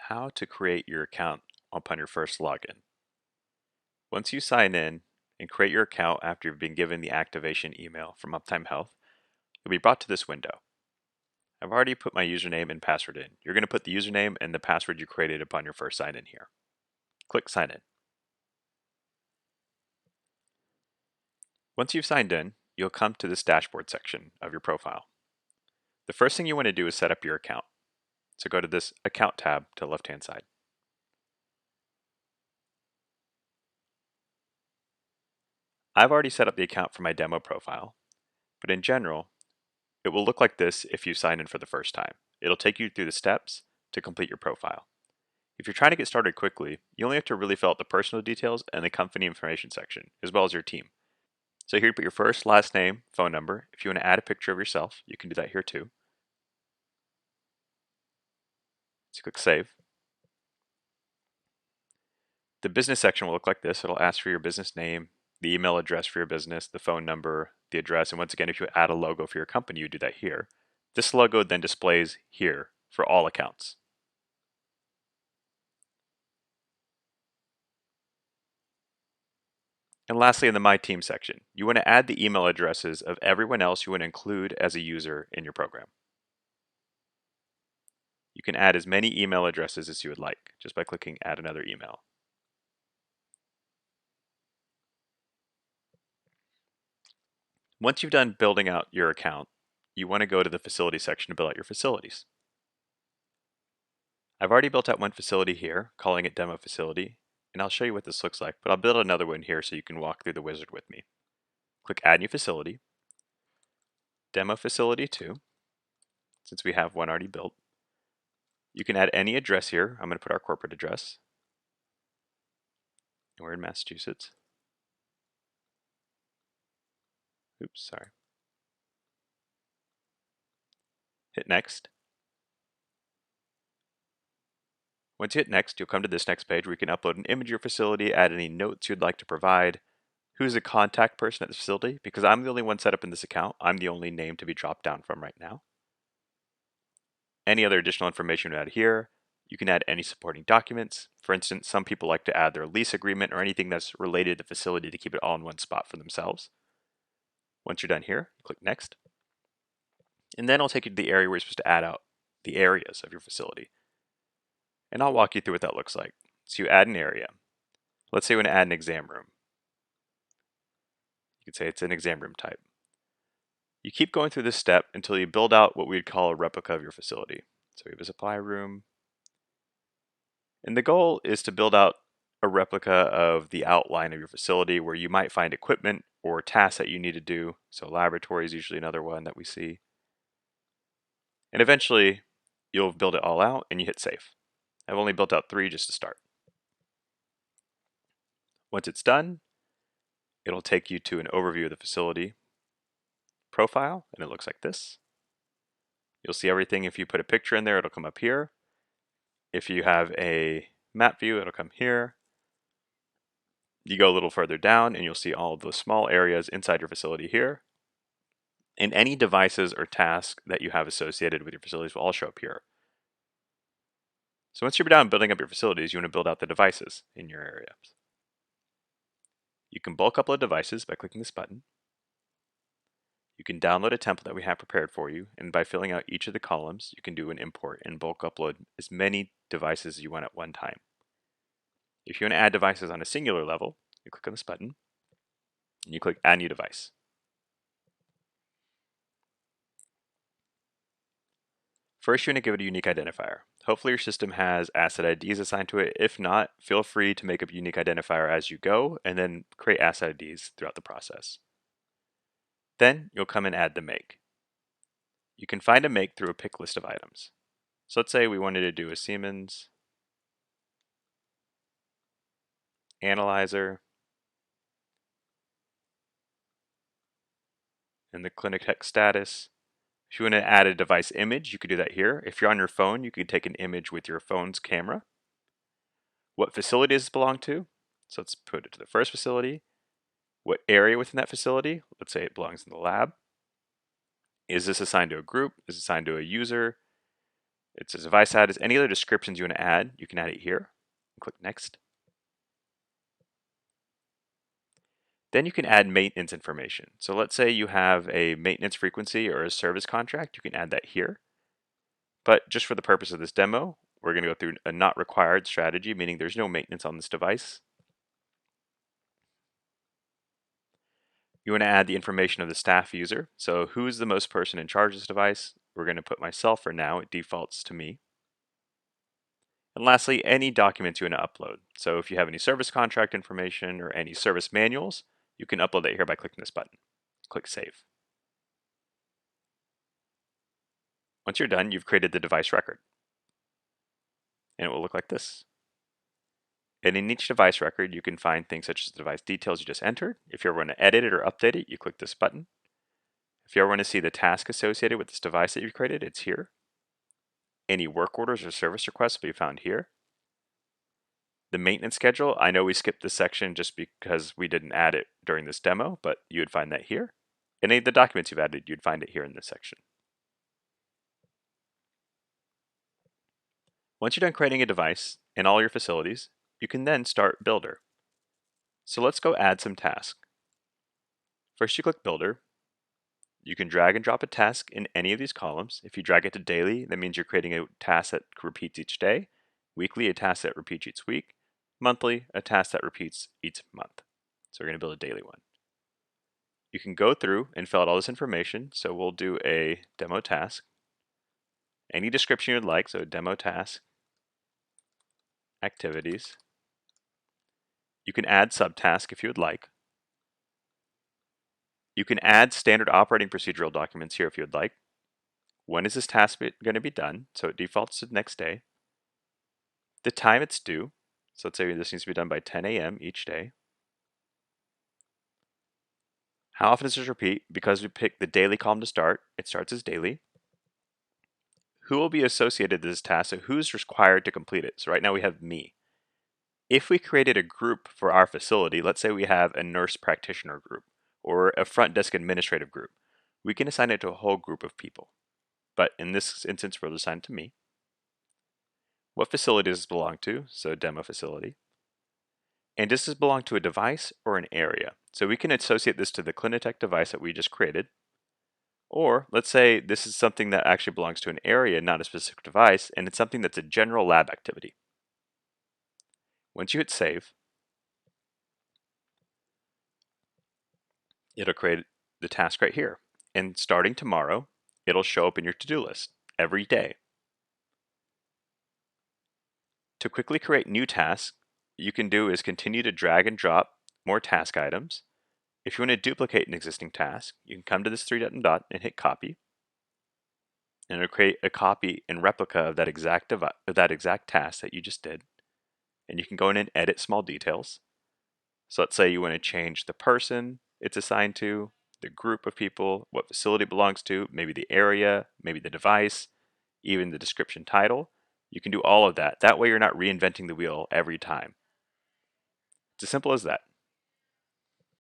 How to create your account upon your first login. Once you sign in and create your account after you've been given the activation email from UptimeHealth, you'll be brought to this window. I've already put my username and password in. You're going to put the username and the password you created upon your first sign in here. Click Sign In. Once you've signed in, you'll come to this dashboard section of your profile. The first thing you want to do is set up your account. So go to this Account tab to the left-hand side. I've already set up the account for my demo profile, but in general, it will look like this if you sign in for the first time. It'll take you through the steps to complete your profile. If you're trying to get started quickly, you only have to really fill out the personal details and the company information section, as well as your team. So here you put your first, last name, phone number. If you want to add a picture of yourself, you can do that here too. So click Save. The business section will look like this. It'll ask for your business name, the email address for your business, the phone number, the address, and once again, if you add a logo for your company, you do that here. This logo then displays here for all accounts. And lastly, in the My Team section, you want to add the email addresses of everyone else you want to include as a user in your program. You can add as many email addresses as you would like just by clicking Add Another Email. Once you've done building out your account, you want to go to the Facility section to build out your facilities. I've already built out one facility here, calling it Demo Facility, and I'll show you what this looks like, but I'll build another one here so you can walk through the wizard with me. Click Add New Facility, Demo Facility 2, since we have one already built. You can add any address here. I'm going to put our corporate address. And we're in Massachusetts. Oops, sorry. Hit Next. Once you hit Next, you'll come to this next page where you can upload an image of your facility, add any notes you'd like to provide, who's the contact person at the facility, because I'm the only one set up in this account. I'm the only name to be dropped down from right now. Any other additional information you add here. You can add any supporting documents. For instance, some people like to add their lease agreement or anything that's related to the facility to keep it all in one spot for themselves. Once you're done here, click Next. And then it'll take you to the area where you're supposed to add out the areas of your facility. And I'll walk you through what that looks like. So you add an area. Let's say you want to add an exam room. You could say it's an exam room type. You keep going through this step until you build out what we'd call a replica of your facility. So we have a supply room. And the goal is to build out a replica of the outline of your facility where you might find equipment or tasks that you need to do. So laboratory is usually another one that we see. And eventually you'll build it all out and you hit Save. I've only built out 3 just to start. Once it's done, it'll take you to an overview of the facility profile, and it looks like this. You'll see everything. If you put a picture in there, it'll come up here. If you have a map view, it'll come here. You go a little further down and you'll see all of the small areas inside your facility here. And any devices or tasks that you have associated with your facilities will all show up here. So once you're done building up your facilities, you want to build out the devices in your area. You can bulk upload devices by clicking this button. You can download a template that we have prepared for you, and by filling out each of the columns, you can do an import and bulk upload as many devices as you want at one time. If you want to add devices on a singular level, you click on this button, and you click Add New Device. First, you're going to give it a unique identifier. Hopefully your system has asset IDs assigned to it. If not, feel free to make a unique identifier as you go, and then create asset IDs throughout the process. Then you'll come and add the make. You can find a make through a pick list of items. So let's say we wanted to do a Siemens analyzer and the clinic tech status. If you want to add a device image, you could do that here. If you're on your phone, you could take an image with your phone's camera. What facility does it belong to? So let's put it to the first facility. What area within that facility? Let's say it belongs in the lab. Is this assigned to a group? Is it assigned to a user? It says device add is any other descriptions you want to add, you can add it here. Click next. Then you can add maintenance information. So let's say you have a maintenance frequency or a service contract, you can add that here. But just for the purpose of this demo, we're going to go through a not required strategy, meaning there's no maintenance on this device. You want to add the information of the staff user. So who's the most person in charge of this device? We're going to put myself for now. It defaults to me. And lastly, any documents you want to upload. So if you have any service contract information or any service manuals, you can upload that here by clicking this button. Click Save. Once you're done, you've created the device record. And it will look like this. And in each device record, you can find things such as the device details you just entered. If you ever want to edit it or update it, you click this button. If you ever want to see the task associated with this device that you've created, it's here. Any work orders or service requests will be found here. The maintenance schedule, I know we skipped this section just because we didn't add it during this demo, but you would find that here. Any of the documents you've added, you'd find it here in this section. Once you're done creating a device in all your facilities, you can then start Builder. So let's go add some tasks. First you click Builder. You can drag and drop a task in any of these columns. If you drag it to daily, that means you're creating a task that repeats each day. Weekly, a task that repeats each week. Monthly, a task that repeats each month. So we're going to build a daily one. You can go through and fill out all this information. So we'll do a demo task. Any description you'd like, so demo task, activities. You can add subtask if you would like. You can add standard operating procedural documents here if you would like. When is this task going to be done? So it defaults to the next day. The time it's due. So let's say this needs to be done by 10 a.m. each day. How often does this repeat? Because we picked the daily column to start, it starts as daily. Who will be associated to this task? So who's required to complete it? So right now we have me. If we created a group for our facility, let's say we have a nurse practitioner group or a front desk administrative group, we can assign it to a whole group of people. But in this instance, we'll assign it to me. What facility does this belong to? So demo facility. And does this belong to a device or an area? So we can associate this to the Clinitech device that we just created. Or let's say this is something that actually belongs to an area, not a specific device, and it's something that's a general lab activity. Once you hit save, it'll create the task right here. And starting tomorrow, it'll show up in your to-do list every day. To quickly create new tasks, you can do is continue to drag and drop more task items. If you want to duplicate an existing task, you can come to this three-dot dot and hit copy. And it'll create a copy and replica of that exact task that you just did. And you can go in and edit small details. So let's say you want to change the person it's assigned to, the group of people, what facility it belongs to, maybe the area, maybe the device, even the description title. You can do all of that. That way you're not reinventing the wheel every time. It's as simple as that.